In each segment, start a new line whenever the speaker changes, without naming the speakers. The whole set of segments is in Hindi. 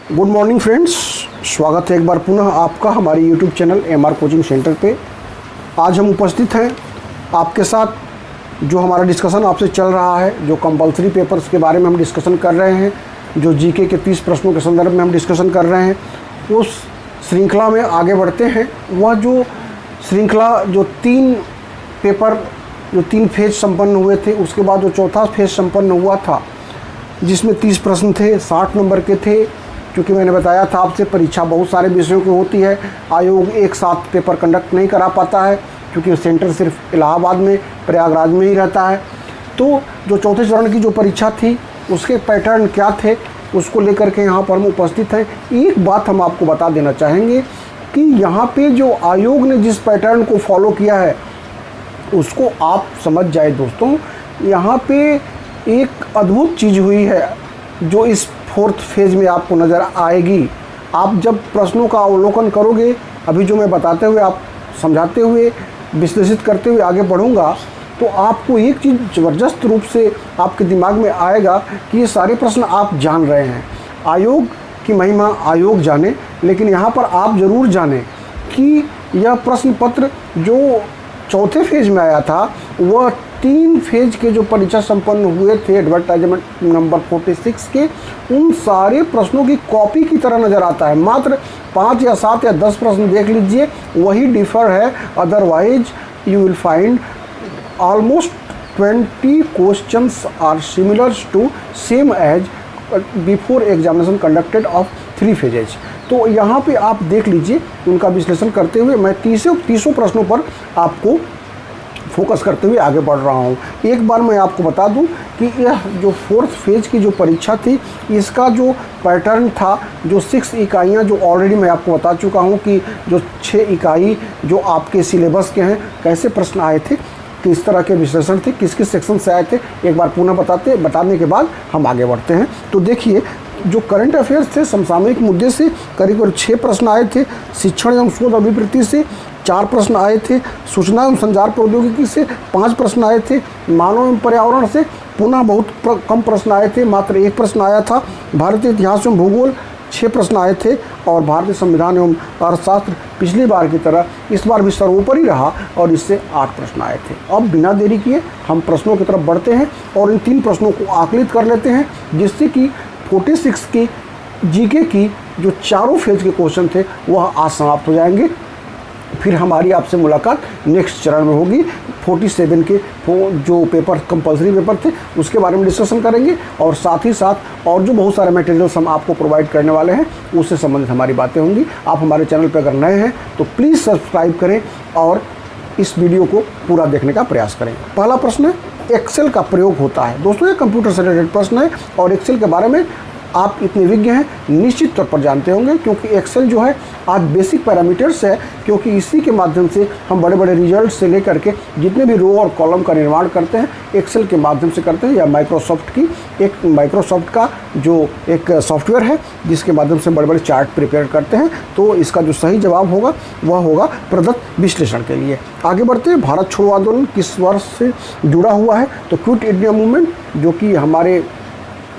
गुड मॉर्निंग फ्रेंड्स, स्वागत है एक बार पुनः आपका हमारे YouTube channel MR coaching centre पे। आज हम उपस्थित हैं आपके साथ। जो हमारा डिस्कशन आपसे चल रहा है, जो कंपलसरी पेपर्स के बारे में हम डिस्कशन कर रहे हैं, जो जीके के 30 प्रश्नों के संदर्भ में हम डिस्कशन कर रहे हैं, उस श्रृंखला में आगे बढ़ते हैं। वह जो श्रृंखला जो 3 पेपर जो 3 फेज संपन्न हुए थे, उसके बाद जो चौथा फेज संपन्न हुआ था जिसमें 30 प्रश्न थे, 60 नंबर के थे। क्योंकि मैंने बताया था आपसे परीक्षा बहुत सारे विषयों की होती है, आयोग एक साथ पेपर कंडक्ट नहीं करा पाता है क्योंकि सेंटर सिर्फ इलाहाबाद में, प्रयागराज में ही रहता है। तो जो चौथे चरण की जो परीक्षा थी उसके पैटर्न क्या थे, उसको लेकर के यहाँ पर हम उपस्थित हैं। एक बात हम आपको बता देना चाहेंगे कि यहाँ पे जो आयोग ने जिस पैटर्न को फॉलो किया है उसको आप समझ जाए दोस्तों। यहाँ पे एक अद्भुत चीज़ हुई है जो इस 4th फेज में आपको नज़र आएगी। आप जब प्रश्नों का अवलोकन करोगे, अभी जो मैं बताते हुए, आप समझाते हुए, विश्लेषित करते हुए आगे बढ़ूँगा, तो आपको एक चीज़ ज़बरदस्त रूप से आपके दिमाग में आएगा कि ये सारे प्रश्न आप जान रहे हैं। आयोग की महिमा आयोग जाने, लेकिन यहाँ पर आप ज़रूर जानें कि यह प्रश्न पत्र जो चौथे फेज में आया था वह 3 फेज के जो परीक्षा संपन्न हुए थे एडवर्टाइजमेंट नंबर 46 के, उन सारे प्रश्नों की कॉपी की तरह नज़र आता है। मात्र 5 या 7 या 10 प्रश्न देख लीजिए, वही डिफ़र है। Otherwise you will find almost 20 questions are similar to same as before examination conducted of 3 phases. तो यहाँ पे आप देख लीजिए, उनका विश्लेषण करते हुए मैं 30 प्रश्नों पर आपको फोकस करते हुए आगे बढ़ रहा हूँ। एक बार मैं आपको बता दूं कि यह जो 4th फेज की जो परीक्षा थी, इसका जो पैटर्न था, जो 6 इकाइयाँ जो ऑलरेडी मैं आपको बता चुका हूँ कि जो 6 इकाई जो आपके सिलेबस के हैं, कैसे प्रश्न आए थे, किस तरह के विश्लेषण थे, किस किस सेक्शन से आए थे, एक बार पुनः बताने के बाद हम आगे बढ़ते हैं। तो देखिए, जो करंट अफेयर्स थे, समसामयिक मुद्दे से करीब 6 प्रश्न आए थे। शिक्षण एवं शोध अभिवृत्ति से 4 प्रश्न आए थे। सूचना एवं संचार प्रौद्योगिकी से 5 प्रश्न आए थे। मानव एवं पर्यावरण से पुनः बहुत कम प्रश्न आए थे, मात्र 1 प्रश्न आया था। भारतीय इतिहास एवं भूगोल 6 प्रश्न आए थे। और भारतीय संविधान एवं अर्थशास्त्र पिछली बार की तरह इस बार भी सर्वोपरि रहा और इससे 8 प्रश्न आए थे। अब बिना देरी किए हम प्रश्नों की तरफ बढ़ते हैं और इन 3 प्रश्नों को आकलित कर लेते हैं, जिससे कि 46 की जीके की जो चारों फेज के क्वेश्चन थे वह आज समाप्त हो जाएंगे। फिर हमारी आपसे मुलाकात नेक्स्ट चरण में होगी। 47 के जो पेपर कंपलसरी पेपर थे उसके बारे में डिस्कशन करेंगे और साथ ही साथ और जो बहुत सारे मटेरियल्स हम आपको प्रोवाइड करने वाले हैं उससे संबंधित हमारी बातें होंगी। आप हमारे चैनल पर अगर नए हैं तो प्लीज़ सब्सक्राइब करें और इस वीडियो को पूरा देखने का प्रयास करें। पहला प्रश्न है, एक्सेल का प्रयोग होता है। दोस्तों, ये कंप्यूटर से रिलेटेड प्रश्न है और एक्सेल के बारे में आप इतने विज्ञ हैं, निश्चित तौर पर जानते होंगे, क्योंकि एक्सेल जो है आज बेसिक पैरामीटर्स है, क्योंकि इसी के माध्यम से हम बड़े बड़े रिजल्ट से लेकर के जितने भी रो और कॉलम का निर्माण करते हैं एक्सेल के माध्यम से करते हैं। या माइक्रोसॉफ्ट का जो एक सॉफ्टवेयर है जिसके माध्यम से बड़े बड़े चार्ट प्रिपेयर करते हैं। तो इसका जो सही जवाब होगा वह होगा प्रदत्त विश्लेषण के लिए। आगे बढ़ते हैं, भारत छोड़ो आंदोलन किस वर्ष से जुड़ा हुआ है? तो क्विट इंडिया मूवमेंट, जो कि हमारे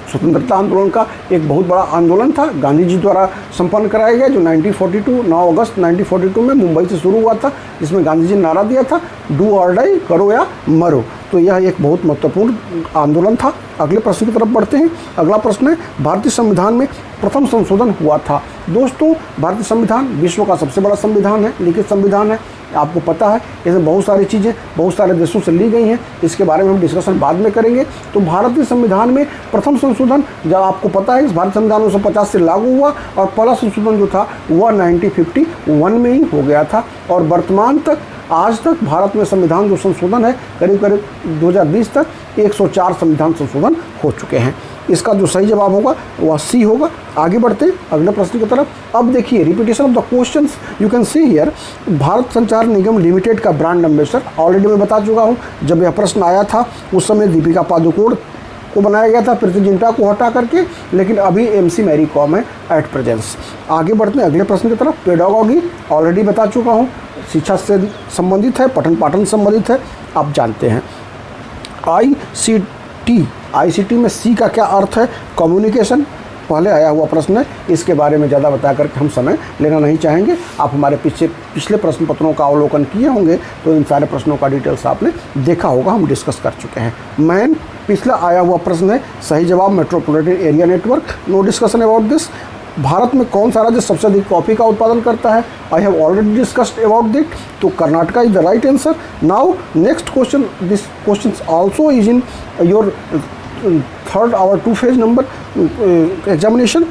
स्वतंत्रता आंदोलन का एक बहुत बड़ा आंदोलन था, गांधी जी द्वारा संपन्न कराया गया, जो 1942 9 अगस्त 1942 में मुंबई से शुरू हुआ था, जिसमें गांधी जी ने नारा दिया था, डू और डाई, करो या मरो। तो यह एक बहुत महत्वपूर्ण आंदोलन था। अगले प्रश्न की तरफ बढ़ते हैं। अगला प्रश्न है, भारतीय संविधान में प्रथम संशोधन हुआ था। दोस्तों, भारतीय संविधान विश्व का सबसे बड़ा संविधान है, लिखित संविधान है, आपको पता है। इसमें बहुत सारी चीज़ें बहुत सारे देशों से ली गई हैं, इसके बारे में हम डिस्कशन बाद में करेंगे। तो भारतीय संविधान में प्रथम संशोधन, जब आपको पता है, इस भारतीय संविधान 1950 से लागू हुआ और पहला संशोधन जो था वह 1951 में ही हो गया था। और वर्तमान तक, आज तक भारत में संविधान जो संशोधन है, करीब 2020 तक 104 संविधान संशोधन हो चुके हैं। इसका जो सही जवाब होगा वह सी होगा। आगे बढ़ते हैं अगले प्रश्न की तरफ। अब देखिए, repetition of the questions you can see here. Bharat संचार निगम लिमिटेड का ब्रांड एम्बेसडर, ऑलरेडी मैं बता चुका हूँ। जब यह प्रश्न आया था उस समय दीपिका पादुकोण को बनाया गया था, प्रीति जिंटा को हटा करके, लेकिन अभी MC मैरी कॉम है एट प्रेजेंस। आगे बढ़ते हैं अगले प्रश्न की तरफ। पेडागॉगी ऑलरेडी बता चुका हूँ, शिक्षा से संबंधित है, पठन पाठन संबंधित है, आप जानते हैं। ICT में C का क्या अर्थ है? कम्युनिकेशन, पहले आया हुआ प्रश्न है, इसके बारे में ज़्यादा बता करके हम समय लेना नहीं चाहेंगे। आप हमारे पिछले प्रश्न पत्रों का अवलोकन किए होंगे तो इन सारे प्रश्नों का डिटेल्स आपने देखा होगा, हम डिस्कस कर चुके हैं। मैन पिछला आया हुआ प्रश्न है, सही जवाब metropolitan area network, no discussion about this. Bharat में कौन सा राज्य सबसे अधिक कॉफ़ी का उत्पादन करता है? I have already discussed about that, तो Karnataka is the right answer. Now next question, this question also is in your third hour 2 phase number examination.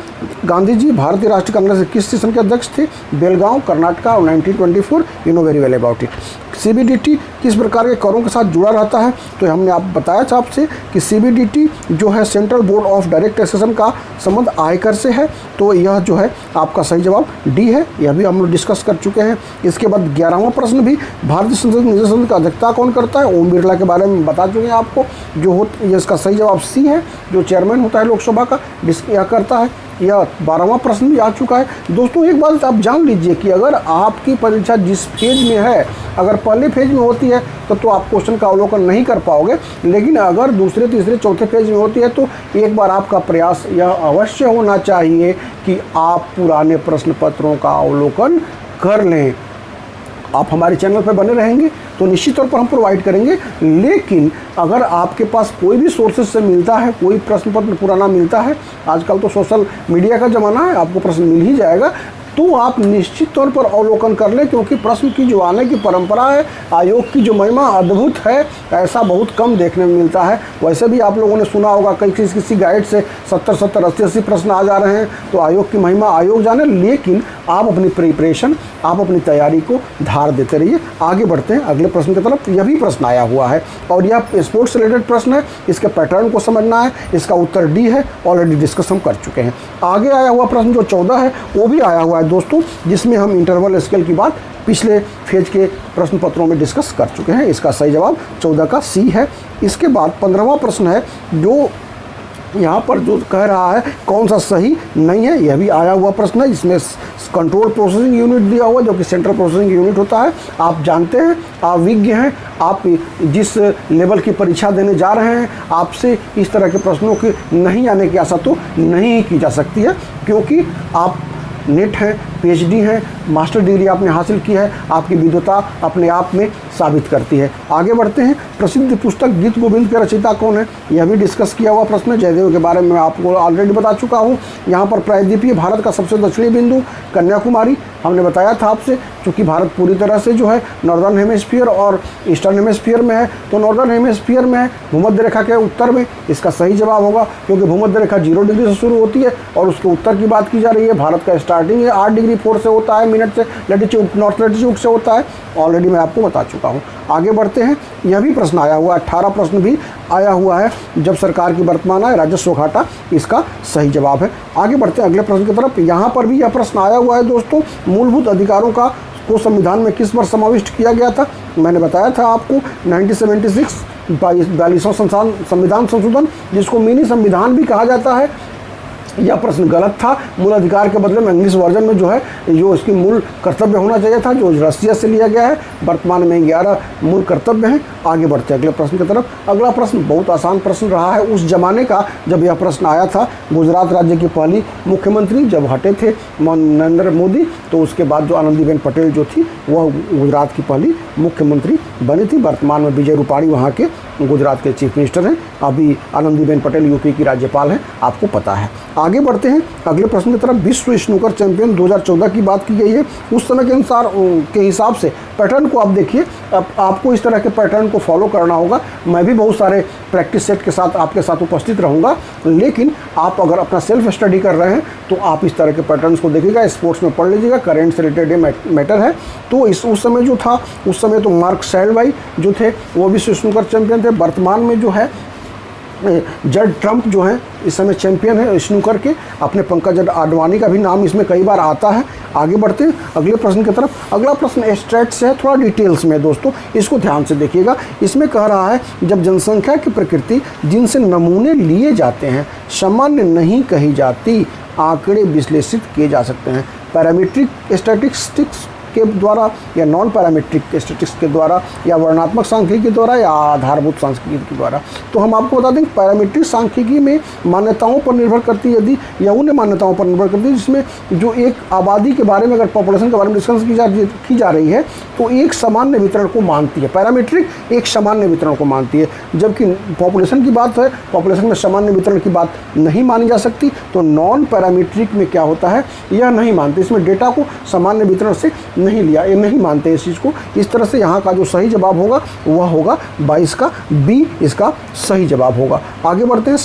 Gandhi ji भारतीय राष्ट्रीय कांग्रेस के किस सेशन के अध्यक्ष थे? Belgaum, Karnataka, 1924। You know very well about it. CBDT किस प्रकार के करों के साथ जुड़ा रहता है? तो हमने आप बताया था आपसे कि CBDT जो है central board of direct taxation का संबंध आयकर से है, तो यह जो है आपका सही जवाब डी है, यह भी हम लोग डिस्कस कर चुके हैं। इसके बाद 11वां प्रश्न भी, भारतीय संसद निजी सदन का अध्यक्षता कौन करता है? ओम बिरला के बारे में बता चुके हैं आपको, जो इसका सही जवाब सी है, जो चेयरमैन होता है लोकसभा का, यह करता है। यह 12वां प्रश्न भी आ चुका है। दोस्तों एक बात आप जान लीजिए कि अगर आपकी परीक्षा जिस फेज में है, अगर पहले फेज में होती है तो आप क्वेश्चन का अवलोकन नहीं कर पाओगे, लेकिन अगर दूसरे तीसरे चौथे फेज में होती है तो एक बार आपका प्रयास यह अवश्य होना चाहिए कि आप पुराने प्रश्न पत्रों का अवलोकन कर लें। आप हमारे चैनल पर बने रहेंगे तो निश्चित तौर पर हम प्रोवाइड करेंगे, लेकिन अगर आपके पास कोई भी सोर्सेज से मिलता है, कोई प्रश्न पत्र पुराना मिलता है, आजकल तो सोशल मीडिया का ज़माना है, आपको प्रश्न मिल ही जाएगा, तो आप निश्चित तौर पर अवलोकन कर लें, क्योंकि प्रश्न की जो आने की परंपरा है, आयोग की जो महिमा अद्भुत है, ऐसा बहुत कम देखने में मिलता है। वैसे भी आप लोगों ने सुना होगा कई किसी गाइड से 70-70, 80-80 प्रश्न आ जा रहे हैं, तो आयोग की महिमा आयोग जाने, लेकिन आप अपनी प्रिपरेशन, आप अपनी तैयारी को धार देते रहिए। आगे बढ़ते हैं अगले प्रश्न की तरफ। यह भी प्रश्न आया हुआ है और यह स्पोर्ट्स से रिलेटेड प्रश्न है, इसके पैटर्न को समझना है। इसका उत्तर डी है, ऑलरेडी डिस्कस हम कर चुके हैं। आगे आया हुआ प्रश्न जो 14 है वो भी आया हुआ है दोस्तों, जिसमें हम इंटरवल स्केल की बात पिछले फेज के प्रश्न पत्रों में डिस्कस कर चुके हैं। इसका सही जवाब 14 का सी है। इसके बाद 15वां प्रश्न है, जो यहाँ पर जो कह रहा है कौन सा सही नहीं है, यह भी आया हुआ प्रश्न है। इसमें कंट्रोल प्रोसेसिंग यूनिट दिया हुआ, जो कि सेंट्रल प्रोसेसिंग यूनिट होता है। आप जानते हैं, आप विज्ञ हैं, आप जिस लेवल की परीक्षा देने जा रहे हैं, आपसे इस तरह के प्रश्नों के नहीं आने की आशा तो नहीं की जा सकती है, क्योंकि आप नेट है, PhD है, मास्टर डिग्री आपने हासिल की है, आपकी विद्वता अपने आप में साबित करती है। आगे बढ़ते हैं। प्रसिद्ध पुस्तक गीत गोविंद के रचयिता कौन है? यह भी डिस्कस किया हुआ प्रश्न है। जयदेव के बारे में आपको ऑलरेडी बता चुका हूँ। यहाँ पर प्रायद्वीपीय भारत का सबसे दक्षिणी बिंदु कन्याकुमारी, हमने बताया था आपसे, क्योंकि भारत पूरी तरह से जो है नॉर्दर्न हेमिस्फीयर और ईस्टर्न हेमिस्फीयर में है, तो नॉर्दर्न हेमिस्फीयर में है, भूमध्य रेखा के उत्तर में। इसका सही जवाब होगा, क्योंकि भूमध्य रेखा 0 डिग्री से शुरू होती है और उसके उत्तर की बात की जा रही है। भारत का स्टार्टिंग है 8 डिग्री 4 से होता है मिनट से, लैटिट्यूड नॉर्थ लैटिट्यूड से होता है, ऑलरेडी मैं आपको बता चुका हूँ। आगे बढ़ते हैं। यह भी प्रश्न आया हुआ है, 18 प्रश्न भी आया हुआ है। जब सरकार की वर्तमान आय, राजस्व घाटा, इसका सही जवाब है। आगे बढ़ते हैं अगले प्रश्न की तरफ। यहाँ पर भी यह प्रश्न आया हुआ है दोस्तों, मूलभूत अधिकारों का को संविधान में किस वर्ष समाविष्ट किया गया था? मैंने बताया था आपको 1976 42वां संविधान संशोधन, जिसको मिनी संविधान भी कहा जाता है। यह प्रश्न गलत था। मूल अधिकार के बदले में इंग्लिश वर्जन में जो है जो इसकी मूल कर्तव्य होना चाहिए था, जो रसिया से लिया गया है। वर्तमान में 11 मूल कर्तव्य हैं। आगे बढ़ते हैं अगले प्रश्न की तरफ। अगला प्रश्न बहुत आसान प्रश्न रहा है उस जमाने का जब यह प्रश्न आया था। गुजरात राज्य की पहली मुख्यमंत्री जब हटे थे नरेंद्र मोदी, तो उसके बाद जो आनंदीबेन पटेल जो थी वह गुजरात की पहली मुख्यमंत्री बनी थी। वर्तमान में विजय रूपाणी वहाँ के गुजरात के चीफ मिनिस्टर हैं। अभी आनंदीबेन पटेल यूपी की राज्यपाल हैं, आपको पता है। आगे बढ़ते हैं अगले प्रश्न की तरफ। विश्व स्नूकर चैंपियन 2014 की बात की गई है। उस समय के अनुसार के हिसाब से पैटर्न को आप देखिए। अब आपको इस तरह के पैटर्न को फॉलो करना होगा। मैं भी बहुत सारे प्रैक्टिस सेट के साथ आपके साथ उपस्थित रहूँगा, लेकिन आप अगर अपना सेल्फ स्टडी कर रहे हैं तो आप इस तरह के पैटर्न्स को देखिएगा। स्पोर्ट्स में पढ़ लीजिएगा, करेंट से रिलेटेड मैटर है। तो उस समय जो था, उस समय तो मार्क सेल्डवाई जो थे वो विश्व स्नूकर चैंपियन थे। वर्तमान में जो है जड ट्रंप जो है इस समय चैंपियन है स्नूकर के। अपने पंकज आडवाणी का भी नाम इसमें कई बार आता है। आगे बढ़ते हैं अगले प्रश्न की तरफ। अगला प्रश्न स्ट्रेट से है, थोड़ा डिटेल्स में दोस्तों, इसको ध्यान से देखिएगा। इसमें कह रहा है जब जनसंख्या की प्रकृति जिनसे नमूने लिए जाते हैं सामान्य नहीं कही जाती, आंकड़े विश्लेषित किए जा सकते हैं। पैरामीट्रिक स्टैटिस्टिक्स के द्वारा या नॉन पैरामीट्रिक स्टैटिस्टिक्स के द्वारा या वर्णनात्मक सांख्यिकी के द्वारा या आधारभूत सांख्यिकी के द्वारा। तो हम आपको बता दें पैरामीट्रिक सांख्यिकी में मान्यताओं पर निर्भर करती है, यदि या उन मान्यताओं पर निर्भर करती है जिसमें जो एक आबादी के बारे में, अगर पॉपुलेशन के बारे में डिस्कस की जा रही है तो एक सामान्य वितरण को मानती है। पैरामीट्रिक एक सामान्य वितरण को मानती है, जबकि पॉपुलेशन की बात है, पॉपुलेशन में सामान्य वितरण की बात नहीं मानी जा सकती। तो नॉन पैरामीट्रिक में क्या होता है, यह नहीं मानते, इसमें डेटा को सामान्य वितरण से नहीं लिया, ये नहीं मानते इस चीज़ को। इस तरह से यहाँ का जो सही जवाब होगा वह होगा 22 का बी, इसका सही जवाब होगा। आगे बढ़ते हैं।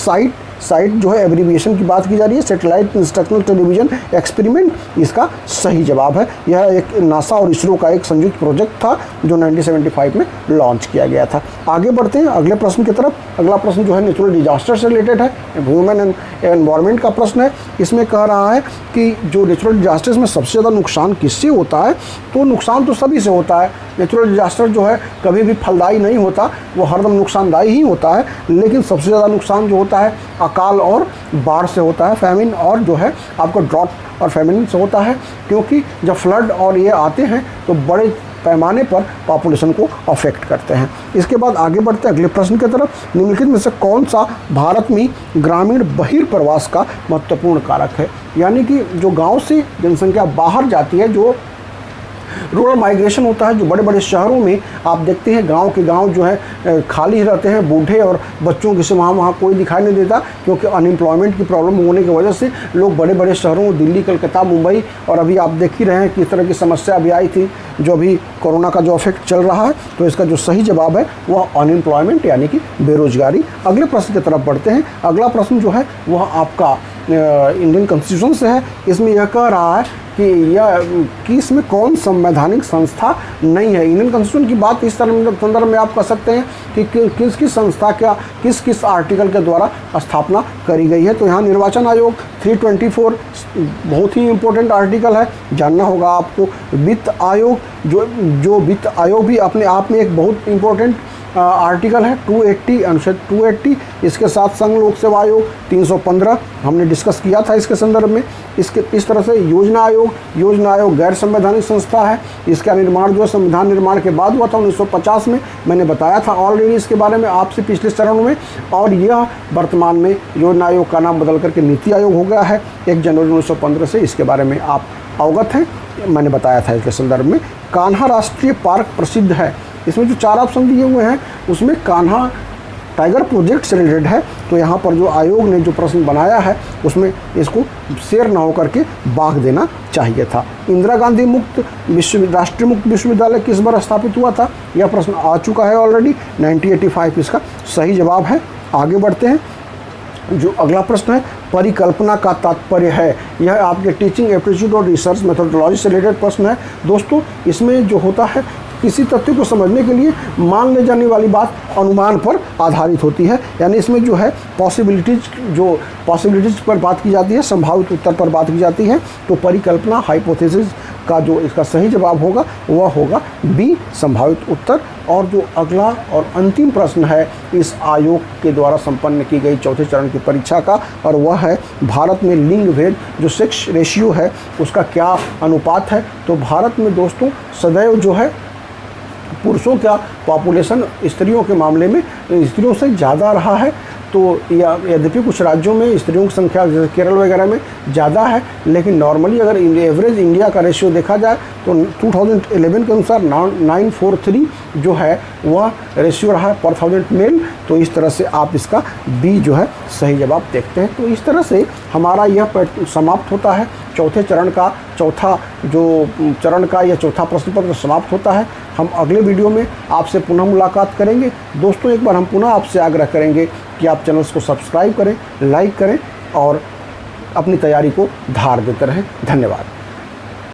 साइट जो है एब्रीविएशन की बात की जा रही है, सैटेलाइट इंस्ट्रक्शनल टेलीविजन एक्सपेरिमेंट, इसका सही जवाब है। यह एक नासा और इसरो का एक संयुक्त प्रोजेक्ट था जो 1975 में लॉन्च किया गया था। आगे बढ़ते हैं अगले प्रश्न की तरफ। अगला प्रश्न जो है नेचुरल डिजास्टर से रिलेटेड है, ह्यूमन एंड एनवायरनमेंट का प्रश्न है। इसमें कह रहा है कि जो नेचुरल डिजास्टर्स में सबसे ज़्यादा नुकसान किससे होता है, तो नुकसान तो सभी से होता है। नेचुरल डिजास्टर जो है कभी भी फलदायी नहीं होता, वो हरदम नुकसानदायी ही होता है, लेकिन सबसे ज़्यादा नुकसान जो होता है अकाल और बाढ़ से होता है, फैमिन और जो है आपको ड्रॉट और फैमिन से होता है, क्योंकि जब फ्लड और ये आते हैं तो बड़े पैमाने पर पॉपुलेशन को अफेक्ट करते हैं। इसके बाद आगे बढ़ते हैं अगले प्रश्न की तरफ। निम्नलिखित में से कौन सा भारत में ग्रामीण बहिर्प्रवास का महत्वपूर्ण कारक है, यानी कि जो गांव से जनसंख्या बाहर जाती है, जो रूरल माइग्रेशन होता है, जो बड़े बड़े शहरों में आप देखते हैं गांव के गांव जो है खाली रहते हैं, बूढ़े और बच्चों की से वहाँ कोई दिखाई नहीं देता, क्योंकि अनएम्प्लॉयमेंट की प्रॉब्लम होने की वजह से लोग बड़े बड़े शहरों दिल्ली, कलकत्ता, मुंबई, और अभी आप देख ही रहे हैं किस तरह की समस्या अभी आई थी जो अभी कोरोना का जो इफेक्ट चल रहा है। तो इसका जो सही जवाब है वह अनएम्प्लॉयमेंट यानी कि बेरोजगारी। अगले प्रश्न की तरफ बढ़ते हैं। अगला प्रश्न जो है वह आपका इंडियन कॉन्स्टिट्यूशन से है। इसमें यह कह रहा है कि इसमें कौन संवैधानिक संस्था नहीं है। इंडियन कॉन्स्टिट्यूशन की बात इस संदर्भ में आप कह सकते हैं कि किस किस संस्था का किस आर्टिकल के द्वारा स्थापना करी गई है। तो यहाँ निर्वाचन आयोग 324 बहुत ही इम्पोर्टेंट आर्टिकल है, जानना होगा आपको। वित्त आयोग जो वित्त आयोग भी अपने आप में एक बहुत इम्पोर्टेंट आर्टिकल है, 280 अनुच्छेद 280। इसके साथ संघ लोक सेवा आयोग 315 हमने डिस्कस किया था इसके संदर्भ में। इस तरह से योजना आयोग गैर संवैधानिक संस्था है। इसका निर्माण जो है संविधान निर्माण के बाद हुआ था 1950 में, मैंने बताया था ऑलरेडी इसके बारे में आपसे पिछले चरण में। और यह वर्तमान में योजना आयोग का नाम बदल करके नीति आयोग हो गया है 1 जनवरी 1915 से। इसके बारे में आप अवगत हैं, मैंने बताया था इसके संदर्भ में। कान्हा राष्ट्रीय पार्क प्रसिद्ध है। इसमें जो 4 ऑप्शन दिए हुए हैं उसमें कान्हा टाइगर प्रोजेक्ट से रिलेटेड है। तो यहाँ पर जो आयोग ने जो प्रश्न बनाया है उसमें इसको शेर न होकर के बाघ देना चाहिए था। इंदिरा गांधी राष्ट्रीय मुक्त विश्वविद्यालय किस बार स्थापित हुआ था, यह प्रश्न आ चुका है ऑलरेडी, 1985 इसका सही जवाब है। आगे बढ़ते हैं। जो अगला प्रश्न है परिकल्पना का तात्पर्य है, यह आपके टीचिंग एप्टीट्यूड और रिसर्च मेथोडोलॉजी से रिलेटेड प्रश्न है। दोस्तों इसमें जो होता है किसी तथ्य को समझने के लिए मान ले जाने वाली बात अनुमान पर आधारित होती है, यानी इसमें जो है पॉसिबिलिटीज पर बात की जाती है, संभावित उत्तर पर बात की जाती है। तो परिकल्पना हाइपोथेसिस का जो इसका सही जवाब होगा वह होगा बी, संभावित उत्तर। और जो अगला और अंतिम प्रश्न है इस आयोग के द्वारा संपन्न की गई चौथे चरण की परीक्षा का, और वह है भारत में लिंग भेद जो सेक्स रेशियो है उसका क्या अनुपात है। तो भारत में दोस्तों सदैव जो है पुरुषों का पॉपुलेशन स्त्रियों के मामले में स्त्रियों से ज़्यादा रहा है। तो यद्यपि कुछ राज्यों में स्त्रियों की संख्या जैसे केरल वगैरह में ज़्यादा है, लेकिन नॉर्मली अगर एवरेज इंडिया का रेशियो देखा जाए तो 2011 के अनुसार 943 जो है वह रेशियो रहा है पर 1000 मेल। तो इस तरह से आप इसका बी जो है सही जवाब देखते हैं। तो इस तरह से हमारा यह समाप्त होता है चौथे चरण का चौथा प्रश्न पत्र समाप्त होता है। हम अगले वीडियो में आपसे पुनः मुलाकात करेंगे। दोस्तों एक बार हम पुनः आपसे आग्रह करेंगे कि आप चैनल्स को सब्सक्राइब करें, लाइक करें और अपनी तैयारी को धार देते रहें। धन्यवाद।